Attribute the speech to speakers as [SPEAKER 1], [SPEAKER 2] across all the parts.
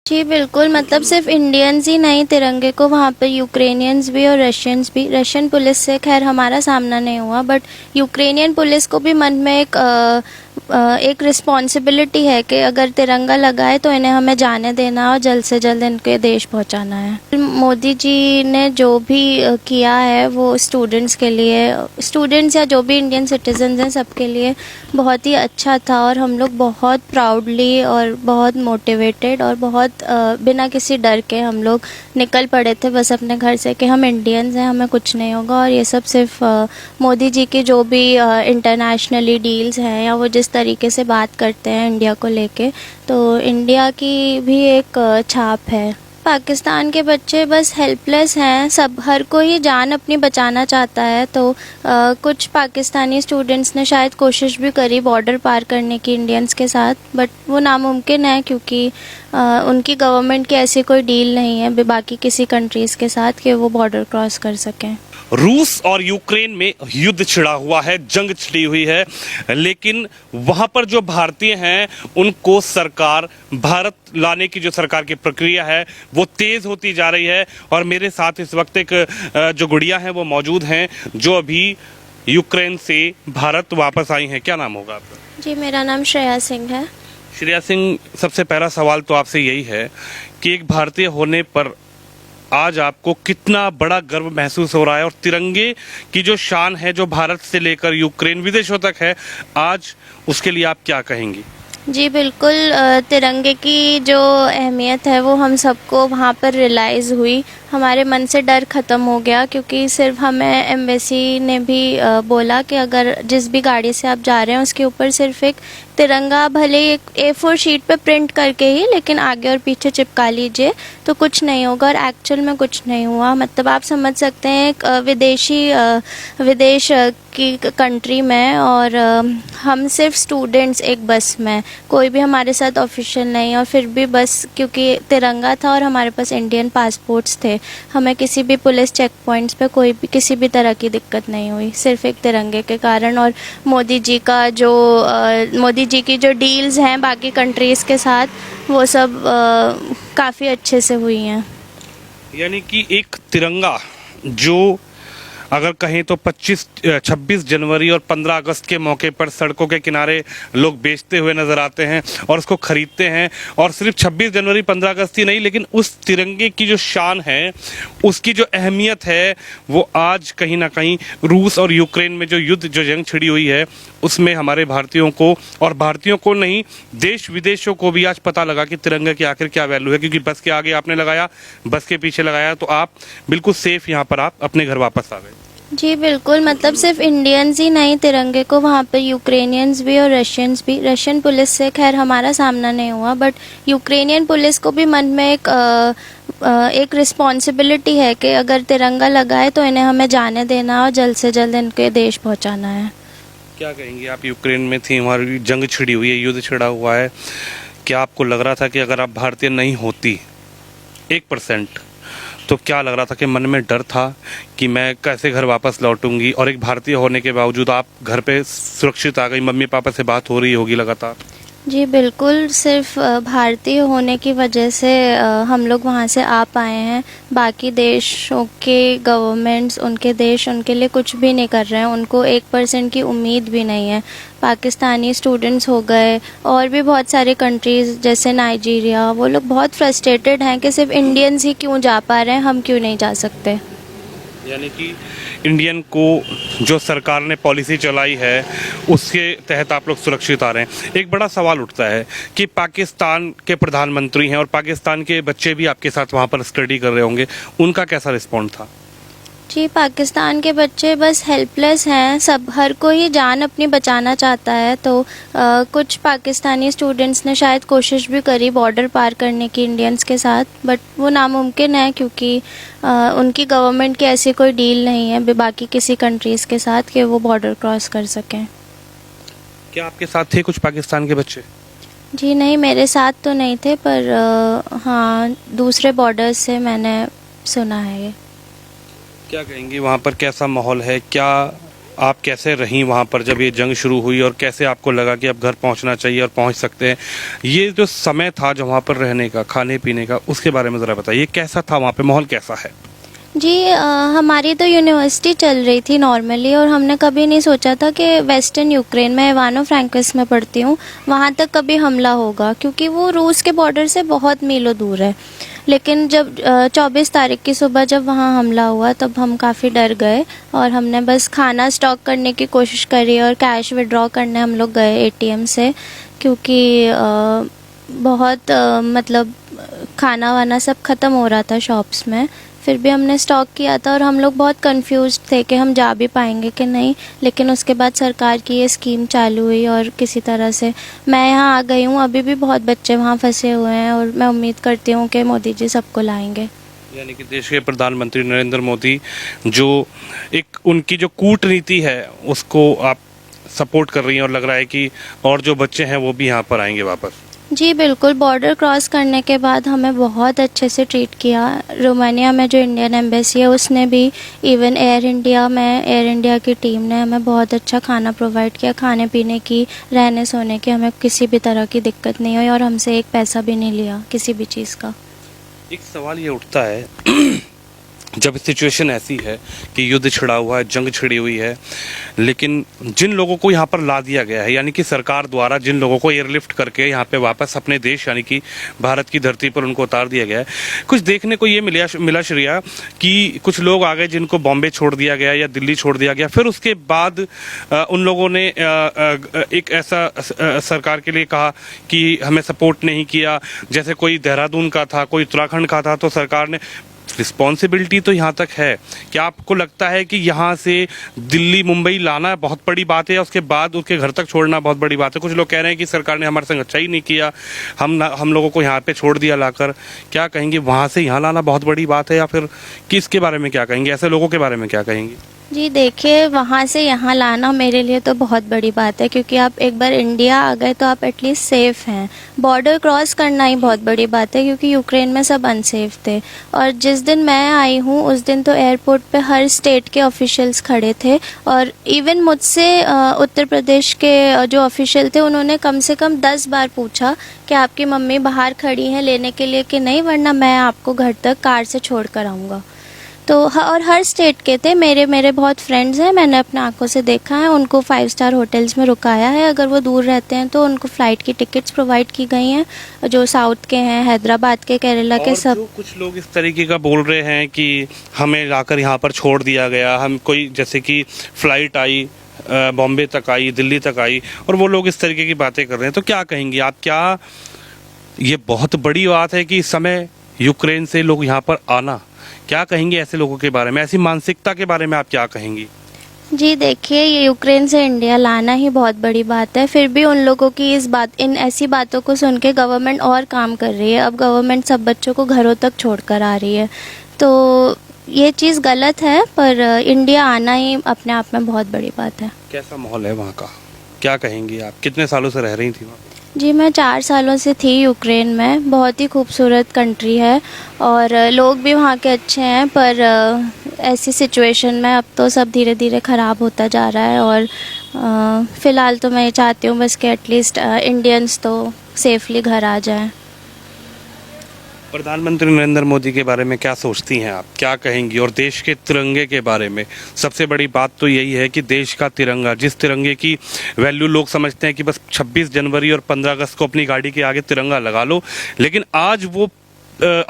[SPEAKER 1] जी बिल्कुल, मतलब सिर्फ इंडियंस ही नहीं, तिरंगे को वहाँ पे यूक्रेनियंस भी और रशियंस भी। रशियन पुलिस से खैर हमारा सामना नहीं हुआ, बट यूक्रेनियन पुलिस को भी मन में एक रिस्पॉन्सिबिलिटी है कि अगर तिरंगा लगा है तो इन्हें हमें जाने देना और जल्द से जल्द इनके देश पहुंचाना है। मोदी जी ने जो भी किया है वो स्टूडेंट्स के लिए, स्टूडेंट्स या जो भी इंडियन सिटीजन्स हैं सबके लिए बहुत ही अच्छा था, और हम लोग बहुत प्राउडली और बहुत मोटिवेटेड और बहुत बिना किसी डर के हम लोग निकल पड़े थे बस अपने घर से कि हम इंडियंस हैं, हमें कुछ नहीं होगा। और ये सब सिर्फ मोदी जी की जो भी इंटरनेशनली डील्स हैं या वो जिस तरीके से बात करते हैं इंडिया को लेके, तो इंडिया की भी एक छाप है। पाकिस्तान के बच्चे बस हेल्पलेस हैं, सब हर कोई जान अपनी बचाना चाहता है। तो कुछ पाकिस्तानी स्टूडेंट्स ने शायद कोशिश भी करी बॉर्डर पार करने की इंडियंस के साथ, बट वो नामुमकिन है क्योंकि उनकी गवर्नमेंट की ऐसी कोई डील नहीं है बाकी किसी कंट्रीज़ के साथ कि वो बॉर्डर क्रॉस कर सकें।
[SPEAKER 2] रूस और यूक्रेन में युद्ध छिड़ा हुआ है, जंग छिड़ी हुई है, लेकिन वहां पर जो भारतीय हैं उनको सरकार भारत लाने की जो सरकार की प्रक्रिया है वो तेज होती जा रही है। और मेरे साथ इस वक्त एक जो गुड़िया हैं वो मौजूद हैं जो अभी यूक्रेन से भारत वापस आई हैं। क्या नाम होगा आपका?
[SPEAKER 1] जी, मेरा नाम श्रेया सिंह है।
[SPEAKER 2] श्रेया सिंह, सबसे पहला सवाल तो आपसे यही है कि एक भारतीय होने पर आज आपको कितना बड़ा गर्व महसूस हो रहा है, और तिरंगे की जो शान है जो भारत से लेकर यूक्रेन विदेशों तक है, आज उसके लिए आप क्या कहेंगी?
[SPEAKER 1] जी बिल्कुल, तिरंगे की जो अहमियत है वो हम सबको वहाँ पर रियलाइज़ हुई, हमारे मन से डर ख़त्म हो गया, क्योंकि सिर्फ हमें एम्बेसी ने भी बोला कि अगर जिस भी गाड़ी से आप जा रहे हैं उसके ऊपर सिर्फ एक तिरंगा, भले एक A4 शीट पे प्रिंट करके ही, लेकिन आगे और पीछे चिपका लीजिए तो कुछ नहीं होगा। और एक्चुअल में कुछ नहीं हुआ। मतलब आप समझ सकते हैं एक विदेश की कंट्री में, और हम सिर्फ स्टूडेंट्स एक बस में, कोई भी हमारे साथ ऑफिशियल नहीं, और फिर भी बस क्योंकि तिरंगा था और हमारे पास इंडियन पासपोर्ट्स थे, हमें किसी भी पुलिस चेक पॉइंट्स पे कोई भी किसी भी तरह की दिक्कत नहीं हुई, सिर्फ एक तिरंगे के कारण। और मोदी जी की जो डील्स हैं बाकी कंट्रीज़ के साथ वो सब काफ़ी अच्छे से हुई हैं।
[SPEAKER 2] यानी कि एक तिरंगा जो अगर कहें तो 26 जनवरी और 15 अगस्त के मौके पर सड़कों के किनारे लोग बेचते हुए नजर आते हैं और उसको खरीदते हैं, और सिर्फ 26 जनवरी 15 अगस्त ही नहीं, लेकिन उस तिरंगे की जो शान है, उसकी जो अहमियत है, वो आज कहीं ना कहीं रूस और यूक्रेन में जो युद्ध, जो जंग छिड़ी हुई है, उसमें हमारे भारतीयों को, और भारतीयों को नहीं, देश विदेशों को भी आज पता लगा कि तिरंगे की आखिर क्या वैल्यू है। क्योंकि बस के आगे आपने लगाया, बस के पीछे लगाया, तो आप बिल्कुल सेफ यहाँ पर आप अपने घर वापस आ गए।
[SPEAKER 1] जी बिल्कुल, मतलब सिर्फ इंडियंस ही नहीं, तिरंगे को वहाँ पे यूक्रेनियंस भी और रशियंस भी। रशियन पुलिस से खैर हमारा सामना नहीं हुआ, बट यूक्रेनियन पुलिस को भी मन में एक रिस्पॉन्सिबिलिटी है कि अगर तिरंगा लगा है तो इन्हें हमें जाने देना और जल्द से जल्द इनके देश पहुँचाना है।
[SPEAKER 2] क्या कहेंगी? आप यूक्रेन में थी, हमारी जंग छिड़ी हुई है, युद्ध छिड़ा हुआ है, क्या आपको लग रहा था कि अगर आप भारतीय नहीं होती 1%, तो क्या लग रहा था कि मन में डर था कि मैं कैसे घर वापस लौटूंगी? और एक भारतीय होने के बावजूद आप घर पे सुरक्षित आ गई, मम्मी पापा से बात हो रही होगी लगातार?
[SPEAKER 1] जी बिल्कुल, सिर्फ भारतीय होने की वजह से हम लोग वहाँ से आ पाए हैं। बाकी देशों के गवर्नमेंट्स, उनके देश उनके लिए कुछ भी नहीं कर रहे हैं, उनको 1% की उम्मीद भी नहीं है। पाकिस्तानी स्टूडेंट्स हो गए और भी बहुत सारे कंट्रीज़ जैसे नाइजीरिया, वो लोग बहुत फ्रस्ट्रेटेड हैं कि सिर्फ इंडियंस ही क्यों जा पा रहे हैं, हम क्यों नहीं जा सकते।
[SPEAKER 2] यानी कि इंडियन को जो सरकार ने पॉलिसी चलाई है उसके तहत आप लोग सुरक्षित आ रहे हैं। एक बड़ा सवाल उठता है कि पाकिस्तान के प्रधानमंत्री हैं और पाकिस्तान के बच्चे भी आपके साथ वहाँ पर स्टडी कर रहे होंगे, उनका कैसा रिस्पॉन्स था?
[SPEAKER 1] जी, पाकिस्तान के बच्चे बस हेल्पलेस हैं, सब हर कोई जान अपनी बचाना चाहता है। तो कुछ पाकिस्तानी स्टूडेंट्स ने शायद कोशिश भी करी बॉर्डर पार करने की इंडियंस के साथ, बट वो नामुमकिन है क्योंकि उनकी गवर्नमेंट की ऐसी कोई डील नहीं है बाकी किसी कंट्रीज़ के साथ कि वो बॉर्डर क्रॉस कर सकें।
[SPEAKER 2] क्या आपके साथ थे कुछ पाकिस्तान के बच्चे?
[SPEAKER 1] जी नहीं, मेरे साथ तो नहीं थे, पर हाँ, दूसरे बॉर्डर्स से मैंने सुना है ये।
[SPEAKER 2] क्या कहेंगी, वहाँ पर कैसा माहौल है? क्या आप कैसे रहीं वहाँ पर जब ये जंग शुरू हुई, और कैसे आपको लगा कि अब घर पहुँचना चाहिए और पहुँच सकते हैं? ये जो समय था जो वहाँ पर रहने का, खाने पीने का, उसके बारे में ज़रा बताइए, कैसा था वहाँ पे, माहौल कैसा है?
[SPEAKER 1] जी हमारी तो यूनिवर्सिटी चल रही थी नॉर्मली, और हमने कभी नहीं सोचा था कि वेस्टर्न यूक्रेन में इवानो फ्रैंकिस में पढ़ती हूँ, वहाँ तक कभी हमला होगा, क्योंकि वो रूस के बॉर्डर से बहुत मीलों दूर है। लेकिन जब 24 तारीख की सुबह जब वहाँ हमला हुआ तब हम काफ़ी डर गए, और हमने बस खाना स्टॉक करने की कोशिश करी और कैश विड्रॉ करने हम लोग गए एटीएम से, क्योंकि बहुत मतलब खाना वाना सब ख़त्म हो रहा था शॉप्स में। फिर भी हमने स्टॉक किया था और हम लोग बहुत कंफ्यूज थे कि हम जा भी पाएंगे कि नहीं, लेकिन उसके बाद सरकार की ये स्कीम चालू हुई और किसी तरह से मैं यहाँ आ गई हूँ। अभी भी बहुत बच्चे वहाँ फंसे हुए हैं और मैं उम्मीद करती हूँ कि मोदी जी सबको लाएंगे।
[SPEAKER 2] यानी कि देश के प्रधानमंत्री नरेंद्र मोदी जो एक उनकी जो कूटनीति है उसको आप सपोर्ट कर रही हैं, और लग रहा है कि और जो बच्चे हैं वो भी यहाँ पर आएंगे वापस।
[SPEAKER 1] जी बिल्कुल, बॉर्डर क्रॉस करने के बाद हमें बहुत अच्छे से ट्रीट किया। रोमानिया में जो इंडियन एम्बेसी है उसने भी, इवन एयर इंडिया की टीम ने हमें बहुत अच्छा खाना प्रोवाइड किया। खाने पीने की, रहने सोने की हमें किसी भी तरह की दिक्कत नहीं हुई, और हमसे एक पैसा भी नहीं लिया किसी भी चीज़ का।
[SPEAKER 2] एक सवाल ये उठता है जब सिचुएशन ऐसी है कि युद्ध छिड़ा हुआ है, जंग छिड़ी हुई है, लेकिन जिन लोगों को यहाँ पर ला दिया गया है, यानी कि सरकार द्वारा जिन लोगों को एयरलिफ्ट करके यहाँ पे वापस अपने देश यानी कि भारत की धरती पर उनको उतार दिया गया है, कुछ देखने को ये मिला श्रेया कि कुछ लोग आ गए जिनको बॉम्बे छोड़ दिया गया या दिल्ली छोड़ दिया गया। फिर उसके बाद उन लोगों ने एक ऐसा सरकार के लिए कहा कि हमें सपोर्ट नहीं किया, जैसे कोई देहरादून का था, कोई उत्तराखंड का था, तो सरकार ने रिस्पॉन्सिबिलिटी तो यहाँ तक है। क्या आपको लगता है कि यहाँ से दिल्ली मुंबई लाना बहुत बड़ी बात है, या उसके बाद उसके घर तक छोड़ना बहुत बड़ी बात है? कुछ लोग कह रहे हैं कि सरकार ने हमारे संग अच्छा ही नहीं किया, हम लोगों को यहाँ पे छोड़ दिया लाकर। क्या कहेंगे, वहाँ से यहाँ लाना बहुत बड़ी बात है, या फिर किसके बारे में क्या कहेंगे, ऐसे लोगों के बारे में क्या कहेंगे?
[SPEAKER 1] जी देखिए, वहाँ से यहाँ लाना मेरे लिए तो बहुत बड़ी बात है, क्योंकि आप एक बार इंडिया आ गए तो आप एटलीस्ट सेफ़ हैं। बॉर्डर क्रॉस करना ही बहुत बड़ी बात है, क्योंकि यूक्रेन में सब अनसेफ थे। और जिस दिन मैं आई हूँ उस दिन तो एयरपोर्ट पे हर स्टेट के ऑफिशियल्स खड़े थे, और इवन मुझसे उत्तर प्रदेश के जो ऑफिशियल थे उन्होंने कम से कम 10 बार पूछा कि आपकी मम्मी बाहर खड़ी हैं लेने के लिए कि नहीं, वरना मैं आपको घर तक कार से छोड़ कर आऊँगा। तो और हर स्टेट के थे। मेरे बहुत फ्रेंड्स हैं, मैंने अपने आंखों से देखा है, उनको 5 स्टार होटल्स में रुकाया है। अगर वो दूर रहते हैं तो उनको फ़्लाइट की टिकट्स प्रोवाइड की गई हैं, जो साउथ के हैं, हैदराबाद के, केरला के, सब।
[SPEAKER 2] जो कुछ लोग इस तरीके का बोल रहे हैं कि हमें लाकर यहाँ पर छोड़ दिया गया, हम कोई जैसे कि फ़्लाइट आई बॉम्बे तक आई, दिल्ली तक आई, और वो लोग इस तरीके की बातें कर रहे हैं, तो क्या कहेंगी आप? क्या ये बहुत बड़ी बात है कि इस समय यूक्रेन से लोग यहाँ पर आना? क्या कहेंगे ऐसे लोगों के बारे में, ऐसी मानसिकता के बारे में आप क्या कहेंगी?
[SPEAKER 1] जी देखिए, ये यूक्रेन से इंडिया लाना ही बहुत बड़ी बात है। फिर भी उन लोगों की इन ऐसी बातों को सुन के गवर्नमेंट और काम कर रही है। अब गवर्नमेंट सब बच्चों को घरों तक छोड़ कर आ रही है, तो ये चीज़ गलत है, पर इंडिया आना ही अपने आप में बहुत बड़ी बात है।
[SPEAKER 2] कैसा माहौल है वहाँ का, क्या कहेंगी आप? कितने सालों से रह रही थी वहाँ?
[SPEAKER 1] जी मैं 4 सालों से थी यूक्रेन में। बहुत ही खूबसूरत कंट्री है और लोग भी वहाँ के अच्छे हैं, पर ऐसी सिचुएशन में अब तो सब धीरे धीरे ख़राब होता जा रहा है। और फ़िलहाल तो मैं ये चाहती हूँ बस कि एटलीस्ट इंडियंस तो सेफली घर आ जाएं।
[SPEAKER 2] प्रधानमंत्री नरेंद्र मोदी के बारे में क्या सोचती हैं आप, क्या कहेंगी? और देश के तिरंगे के बारे में सबसे बड़ी बात तो यही है कि देश का तिरंगा, जिस तिरंगे की वैल्यू लोग समझते हैं कि बस 26 जनवरी और 15 अगस्त को अपनी गाड़ी के आगे तिरंगा लगा लो, लेकिन आज वो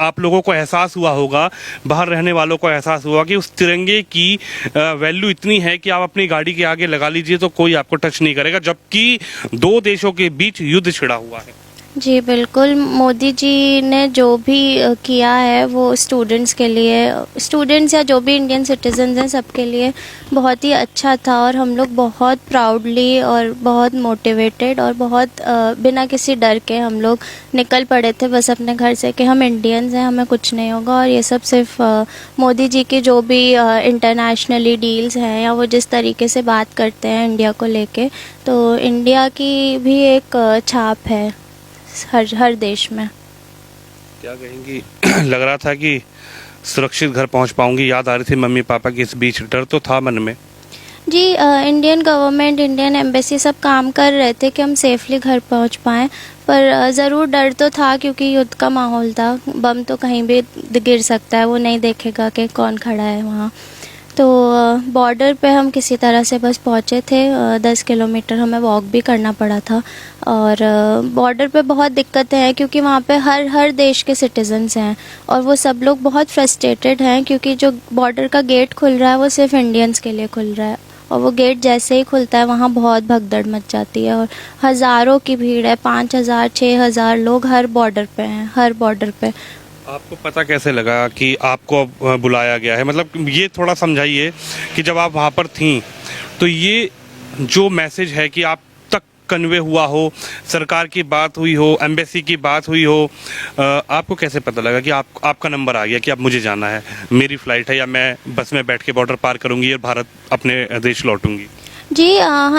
[SPEAKER 2] आप लोगों को एहसास हुआ होगा, बाहर रहने वालों को एहसास हुआ कि उस तिरंगे की वैल्यू इतनी है कि आप अपनी गाड़ी के आगे लगा लीजिए तो कोई आपको टच नहीं करेगा, जबकि 2 देशों के बीच युद्ध छिड़ा हुआ है।
[SPEAKER 1] जी बिल्कुल, मोदी जी ने जो भी किया है वो स्टूडेंट्स के लिए, स्टूडेंट्स या जो भी इंडियन सिटीजन्स हैं सबके लिए बहुत ही अच्छा था। और हम लोग बहुत प्राउडली और बहुत मोटिवेटेड और बहुत बिना किसी डर के हम लोग निकल पड़े थे बस अपने घर से कि हम इंडियंस हैं, हमें कुछ नहीं होगा। और ये सब सिर्फ मोदी जी की जो भी इंटरनेशनली डील्स हैं या वो जिस तरीके से बात करते हैं इंडिया को लेके, तो इंडिया की भी एक छाप है हर देश में।
[SPEAKER 2] क्या कहेंगी? लग रहा था कि सुरक्षित घर पहुंच पाऊंगी, याद आ रही थी मम्मी पापा की, इस बीच डर तो था मन में?
[SPEAKER 1] जी इंडियन गवर्नमेंट, इंडियन एम्बेसी सब काम कर रहे थे कि हम सेफली घर पहुंच पाएँ, पर ज़रूर डर तो था क्योंकि युद्ध का माहौल था। बम तो कहीं भी गिर सकता है, वो नहीं देखेगा कि कौन खड़ा है वहाँ। तो बॉर्डर पे हम किसी तरह से बस पहुँचे थे। 10 किलोमीटर हमें वॉक भी करना पड़ा था। और बॉर्डर पे बहुत दिक्कतें हैं क्योंकि वहाँ पे हर देश के सिटीजन्स हैं और वो सब लोग बहुत फ्रस्ट्रेटेड हैं क्योंकि जो बॉर्डर का गेट खुल रहा है वो सिर्फ इंडियंस के लिए खुल रहा है और वो गेट जैसे ही खुलता है वहाँ बहुत भगदड़ मच जाती है और हज़ारों की भीड़ है। 5,000 6,000 लोग हर बॉर्डर पे हैं, हर बॉर्डर पे।
[SPEAKER 2] आपको पता कैसे लगा कि आपको अब बुलाया गया है? मतलब ये थोड़ा समझाइए कि जब आप वहाँ पर थीं तो ये जो मैसेज है कि आप तक कन्वे हुआ हो, सरकार की बात हुई हो, एम्बेसी की बात हुई हो, आपको कैसे पता लगा कि आपका नंबर आ गया कि अब मुझे जाना है, मेरी फ़्लाइट है या मैं बस में बैठ के बॉर्डर पार करूँगी और भारत अपने देश लौटूंगी?
[SPEAKER 1] जी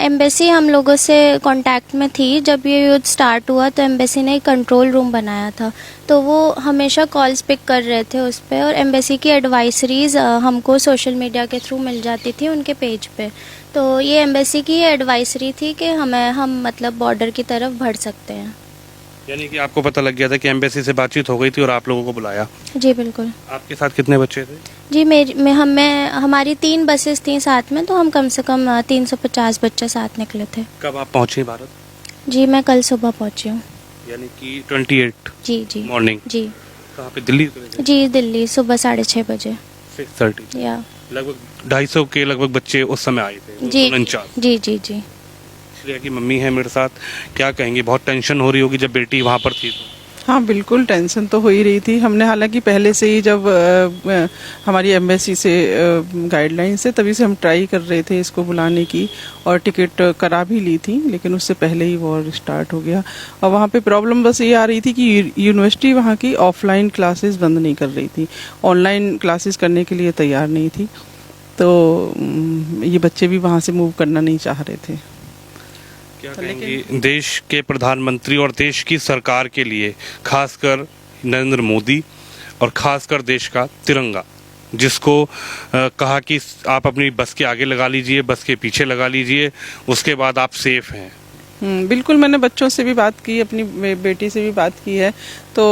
[SPEAKER 1] एम्बेसी हम लोगों से कांटेक्ट में थी। जब ये युद्ध स्टार्ट हुआ तो एम्बेसी ने एक कंट्रोल रूम बनाया था, तो वो हमेशा कॉल्स पिक कर रहे थे उस पे और एम्बेसी की एडवाइसरीज हमको सोशल मीडिया के थ्रू मिल जाती थी उनके पेज पे। तो ये एम्बेसी की एडवाइसरी थी कि हम मतलब बॉर्डर की तरफ बढ़ सकते हैं।
[SPEAKER 2] यानी कि आपको पता लग गया था कि एम्बेसी से बातचीत हो गई थी और आप लोगों को बुलाया?
[SPEAKER 1] जी बिल्कुल।
[SPEAKER 2] आपके साथ कितने बच्चे थे?
[SPEAKER 1] जी हमारी 3 बसेस थी साथ में, तो हम कम से कम 350 बच्चे साथ निकले थे।
[SPEAKER 2] कब आप पहुंचे भारत?
[SPEAKER 1] जी मैं कल सुबह पहुंची हूँ।
[SPEAKER 2] यानी कि 28
[SPEAKER 1] जी
[SPEAKER 2] मॉर्निंग।
[SPEAKER 1] जी
[SPEAKER 2] कहाँ पे, दिल्ली उतरे थे?
[SPEAKER 1] जी दिल्ली सुबह 6:30 बजे।
[SPEAKER 2] 6:30।
[SPEAKER 1] या
[SPEAKER 2] लगभग 250 के लगभग बच्चे उस समय आए थे।
[SPEAKER 1] जी
[SPEAKER 2] 49।
[SPEAKER 1] जी जी जी।
[SPEAKER 2] श्रेया की मम्मी है मेरे साथ, क्या कहेंगी? बहुत टेंशन हो रही होगी जब बेटी वहाँ पर थी तो।
[SPEAKER 3] हाँ बिल्कुल, टेंशन तो हो ही रही थी। हमने हालांकि पहले से ही जब हमारी एम्बेसी से गाइडलाइन से तभी से हम ट्राई कर रहे थे इसको बुलाने की और टिकट करा भी ली थी, लेकिन उससे पहले ही वॉर स्टार्ट हो गया। और वहाँ पे प्रॉब्लम बस ये आ रही थी कि यूनिवर्सिटी वहाँ की ऑफलाइन क्लासेस बंद नहीं कर रही थी, ऑनलाइन क्लासेस करने के लिए तैयार नहीं थी। तो ये बच्चे भी वहाँ से मूव करना नहीं चाह रहे थे।
[SPEAKER 2] क्या कहेंगी देश के प्रधानमंत्री और देश की सरकार के लिए, खासकर नरेंद्र मोदी और खासकर देश का तिरंगा, जिसको कहा कि आप अपनी बस के आगे लगा लीजिए, बस के पीछे लगा लीजिए, उसके बाद आप सेफ हैं?
[SPEAKER 3] बिल्कुल, मैंने बच्चों से भी बात की, अपनी बेटी से भी बात की है। तो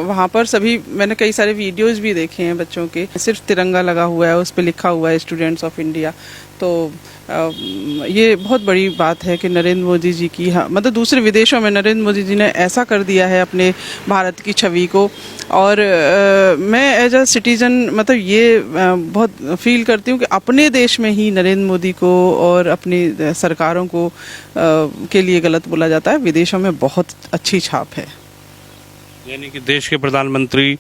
[SPEAKER 3] वहाँ पर सभी, मैंने कई सारे वीडियोस भी देखे हैं बच्चों के, सिर्फ तिरंगा लगा हुआ है, उस पर लिखा हुआ है स्टूडेंट्स ऑफ इंडिया। तो ये बहुत बड़ी बात है कि नरेंद्र मोदी जी की, हाँ, मतलब दूसरे विदेशों में नरेंद्र मोदी जी ने ऐसा कर दिया है अपने भारत की छवि को। और मैं एज अ सिटीजन मतलब ये बहुत फील करती हूँ कि अपने देश में ही नरेंद्र मोदी को और अपनी सरकारों को के लिए गलत बोला जाता है, विदेशों में बहुत अच्छी छाप है।
[SPEAKER 2] यानी कि देश के प्रधानमंत्री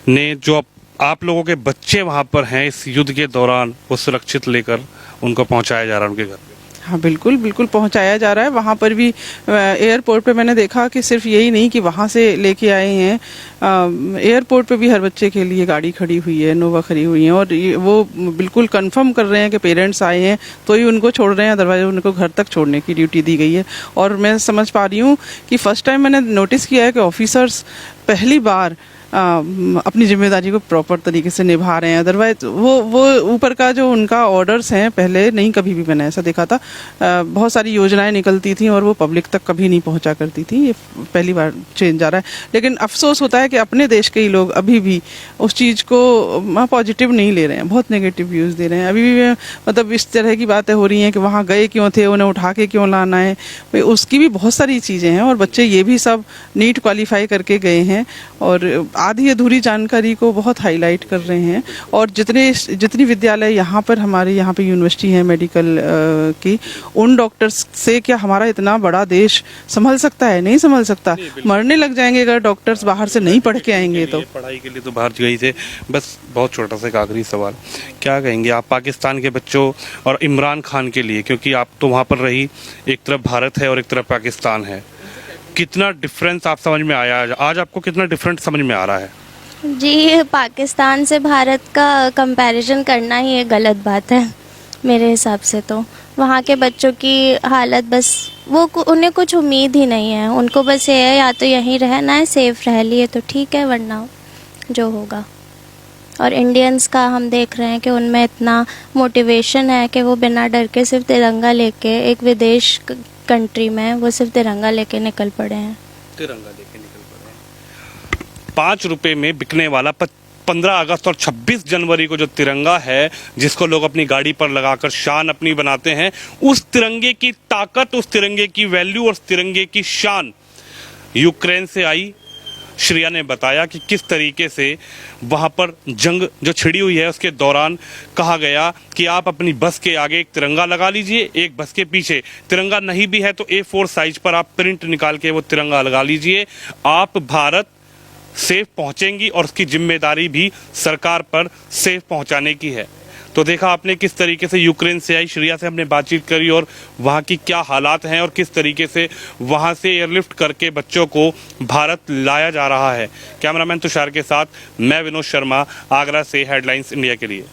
[SPEAKER 2] ने जो आप लोगों के बच्चे वहाँ पर हैं इस युद्ध के दौरान, वो सुरक्षित लेकर उनको पहुँचाया जा रहा है उनके घर पे?
[SPEAKER 3] हाँ बिल्कुल बिल्कुल पहुंचाया जा रहा है। वहाँ पर भी एयरपोर्ट पे मैंने देखा कि सिर्फ यही नहीं कि वहाँ से लेके आए हैं, एयरपोर्ट पे भी हर बच्चे के लिए गाड़ी खड़ी हुई है, नोवा खड़ी हुई है और वो बिल्कुल कंफर्म कर रहे हैं कि पेरेंट्स आए हैं तो ही उनको छोड़ रहे हैं, अदरवाइज उनको घर तक छोड़ने की ड्यूटी दी गई है। और मैं समझ पा रही हूँ कि फर्स्ट टाइम मैंने नोटिस किया है कि ऑफिसर्स पहली बार अपनी जिम्मेदारी को प्रॉपर तरीके से निभा रहे हैं। अदरवाइज वो ऊपर का जो उनका ऑर्डर्स हैं, पहले नहीं कभी भी मैंने ऐसा देखा था। बहुत सारी योजनाएं निकलती थी और वो पब्लिक तक कभी नहीं पहुंचा करती थी। ये पहली बार चेंज आ रहा है, लेकिन अफसोस होता है कि अपने देश के ही लोग अभी भी उस चीज़ को पॉजिटिव नहीं ले रहे हैं, बहुत नेगेटिव व्यूज़ दे रहे हैं। अभी भी मतलब इस तरह की बातें हो रही हैं कि वहाँ गए क्यों थे, उन्हें उठा के क्यों लाना है, भाई उसकी भी बहुत सारी चीज़ें हैं। और बच्चे ये भी सब नीट क्वालिफाई करके गए हैं और आधी अधूरी जानकारी को बहुत हाईलाइट कर रहे हैं। और जितनी विद्यालय यहाँ पर हमारे यहाँ पे यूनिवर्सिटी है मेडिकल की, उन डॉक्टर्स से क्या हमारा इतना बड़ा देश संभल सकता है? नहीं संभल सकता, मरने लग जाएंगे अगर डॉक्टर्स बाहर से नहीं पढ़ के आएंगे। तो
[SPEAKER 2] पढ़ाई के लिए तो बाहर गई थे। बस बहुत छोटा सा एक आखिरी सवाल, क्या कहेंगे आप पाकिस्तान के बच्चों और इमरान खान के लिए, क्योंकि आप तो वहाँ पर रही, एक तरफ भारत है और एक तरफ पाकिस्तान है, कितना डिफरेंस आप समझ में आया आज आपको कितना डिफरेंट समझ में आ रहा है?
[SPEAKER 1] जी पाकिस्तान से भारत का कंपैरिजन करना ही एक गलत बात है मेरे हिसाब से। तो वहाँ के बच्चों की हालत, बस उन्हें कुछ उम्मीद ही नहीं है। उनको बस ये है या तो यहीं रहना है, सेफ रह लिए तो ठीक है, वरना जो होगा। और इंडियंस का हम देख रहे हैं कि उनमें इतना मोटिवेशन है कि वो बिना डर के सिर्फ तिरंगा लेके एक विदेश कंट्री में वो सिर्फ तिरंगा लेके निकल पड़े हैं।
[SPEAKER 2] तिरंगा लेके निकल पड़े हैं। 5 रुपए में बिकने वाला 15 अगस्त और 26 जनवरी को जो तिरंगा है, जिसको लोग अपनी गाड़ी पर लगाकर शान अपनी बनाते हैं, उस तिरंगे की ताकत, उस तिरंगे की वैल्यू और उस तिरंगे की शान यूक्रेन से आई। श्रेया ने बताया कि किस तरीके से वहां पर जंग जो छिड़ी हुई है उसके दौरान कहा गया कि आप अपनी बस के आगे एक तिरंगा लगा लीजिए, एक बस के पीछे तिरंगा नहीं भी है तो A4 साइज पर आप प्रिंट निकाल के वो तिरंगा लगा लीजिए, आप भारत सेफ पहुंचेंगी और उसकी जिम्मेदारी भी सरकार पर सेफ पहुंचाने की है। तो देखा आपने किस तरीके से यूक्रेन से आई श्रेया से हमने बातचीत करी और वहाँ की क्या हालात हैं और किस तरीके से वहाँ से एयरलिफ्ट करके बच्चों को भारत लाया जा रहा है। कैमरामैन तुषार के साथ मैं विनोद शर्मा, आगरा से हेडलाइंस इंडिया के लिए।